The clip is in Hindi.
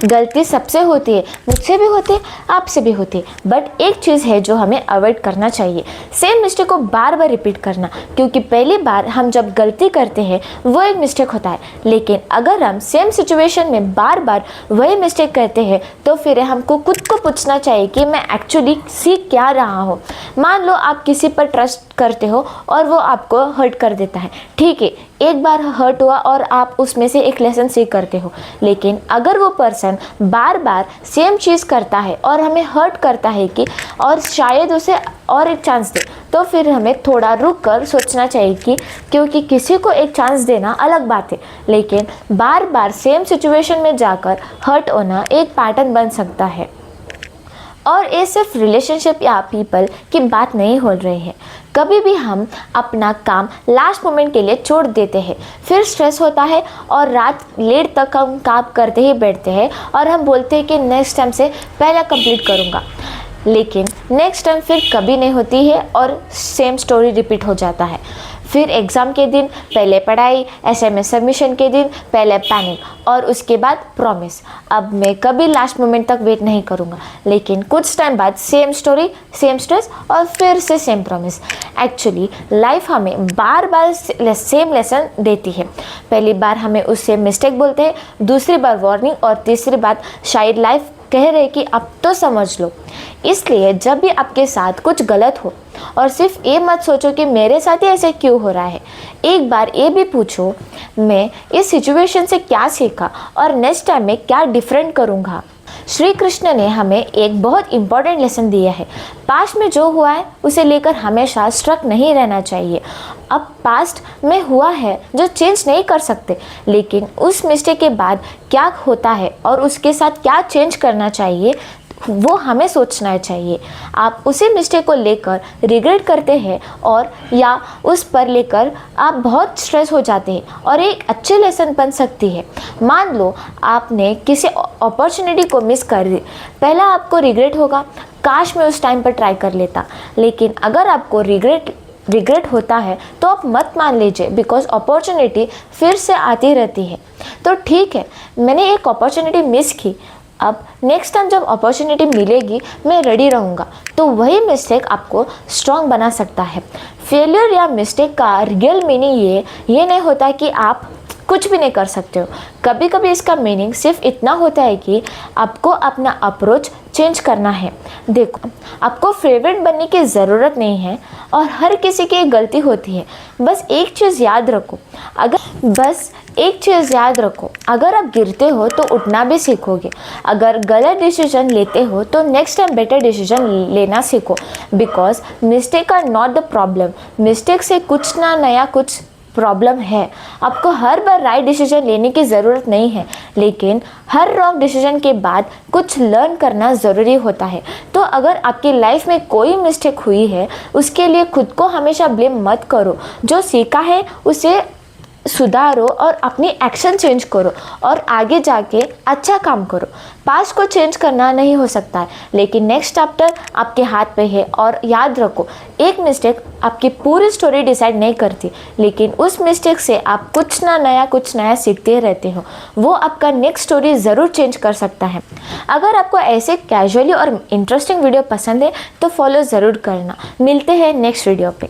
गलती सबसे होती है, मुझसे भी होती है, आपसे भी होती है, बट एक चीज़ है जो हमें अवॉइड करना चाहिए, सेम मिस्टेक को बार बार रिपीट करना। क्योंकि पहली बार हम जब गलती करते हैं वो एक मिस्टेक होता है, लेकिन अगर हम सेम सिचुएशन में बार बार वही मिस्टेक करते हैं तो फिर हमको खुद को पूछना चाहिए कि मैं एक्चुअली सीख क्या रहा हूँ। मान लो आप किसी पर ट्रस्ट करते हो और वो आपको हर्ट कर देता है, ठीक है, एक बार हर्ट हुआ और आप उसमें से एक लेसन सीख करते हो, लेकिन अगर वो पर्सन बार बार सेम चीज़ करता है और हमें हर्ट करता है कि और शायद उसे और एक चांस दे, तो फिर हमें थोड़ा रुक कर सोचना चाहिए कि क्योंकि किसी को एक चांस देना अलग बात है, लेकिन बार बार सेम सिचुएशन में जाकर हर्ट होना एक पैटर्न बन सकता है। और ये सिर्फ रिलेशनशिप या पीपल की बात नहीं हो रही है। कभी भी हम अपना काम लास्ट मोमेंट के लिए छोड़ देते हैं, फिर स्ट्रेस होता है और रात लेट तक हम काम करते ही बैठते हैं और हम बोलते हैं कि नेक्स्ट टाइम से पहले कंप्लीट करूँगा, लेकिन नेक्स्ट टाइम फिर कभी नहीं होती है और सेम स्टोरी रिपीट हो जाता है। फिर एग्ज़ाम के दिन पहले पढ़ाई, एसएमएस सबमिशन के दिन पहले पैनिक और उसके बाद प्रॉमिस, अब मैं कभी लास्ट मोमेंट तक वेट नहीं करूँगा, लेकिन कुछ टाइम बाद सेम स्टोरी, सेम स्ट्रेस और फिर से सेम प्रॉमिस। एक्चुअली लाइफ हमें बार बार सेम लेसन देती है। पहली बार हमें उससे मिस्टेक बोलते हैं, दूसरी बार वार्निंग और तीसरी बार शायद लाइफ कह रहे कि अब तो समझ लो। इसलिए जब भी आपके साथ कुछ गलत हो और सिर्फ ये मत सोचो कि मेरे साथ ही ऐसे क्यों हो रहा है, एक बार ये भी पूछो मैं इस सिचुएशन से क्या सीखा और नेक्स्ट टाइम में क्या डिफरेंट करूँगा। श्री कृष्ण ने हमें एक बहुत इंपॉर्टेंट लेसन दिया है, पास्ट में जो हुआ है उसे लेकर हमेशा स्ट्रक नहीं रहना चाहिए। अब पास्ट में हुआ है जो चेंज नहीं कर सकते, लेकिन उस मिस्टेक के बाद क्या होता है और उसके साथ क्या चेंज करना चाहिए वो हमें सोचना चाहिए। आप उसी मिस्टेक को लेकर रिग्रेट करते हैं और या उस पर लेकर आप बहुत स्ट्रेस हो जाते हैं और एक अच्छे लेसन बन सकती है। मान लो आपने किसी अपॉर्चुनिटी को मिस कर दी, पहला आपको रिग्रेट होगा, काश मैं उस टाइम पर ट्राई कर लेता, लेकिन अगर आपको रिग्रेट होता है तो आप मत मान लीजिए, बिकॉज अपॉर्चुनिटी फिर से आती रहती है। तो ठीक है, मैंने एक अपॉर्चुनिटी मिस की, अब नेक्स्ट टाइम जब अपॉर्चुनिटी मिलेगी मैं रेडी रहूँगा। तो वही मिस्टेक आपको स्ट्रॉन्ग बना सकता है। फेलियर या मिस्टेक का रियल मीनिंग ये नहीं होता कि आप कुछ भी नहीं कर सकते हो। कभी कभी इसका मीनिंग सिर्फ इतना होता है कि आपको अपना अप्रोच चेंज करना है। देखो, आपको फेवरेट बनने की ज़रूरत नहीं है और हर किसी की गलती होती है। बस एक चीज़ याद रखो, अगर आप गिरते हो तो उठना भी सीखोगे। अगर गलत डिसीजन लेते हो तो नेक्स्ट टाइम बेटर डिसीजन लेना सीखो। Because mistake are not the problem, mistake से कुछ ना नया कुछ प्रॉब्लम है। आपको हर बार राइट डिसीजन लेने की ज़रूरत नहीं है, लेकिन हर रॉन्ग डिसीजन के बाद कुछ लर्न करना ज़रूरी होता है। तो अगर आपकी लाइफ में कोई मिस्टेक हुई है उसके लिए खुद को हमेशा ब्लेम मत करो। जो सीखा है उसे सुधारो और अपनी एक्शन चेंज करो और आगे जाके अच्छा काम करो। पास्ट को चेंज करना नहीं हो सकता है, लेकिन नेक्स्ट चैप्टर आपके हाथ पे है। और याद रखो, एक मिस्टेक आपकी पूरी स्टोरी डिसाइड नहीं करती, लेकिन उस मिस्टेक से आप कुछ नया सीखते रहते हो। वो आपका नेक्स्ट स्टोरी ज़रूर चेंज कर सकता है। अगर आपको ऐसे कैजुअली और इंटरेस्टिंग वीडियो पसंद है तो फॉलो ज़रूर करना। मिलते हैं नेक्स्ट वीडियो पे।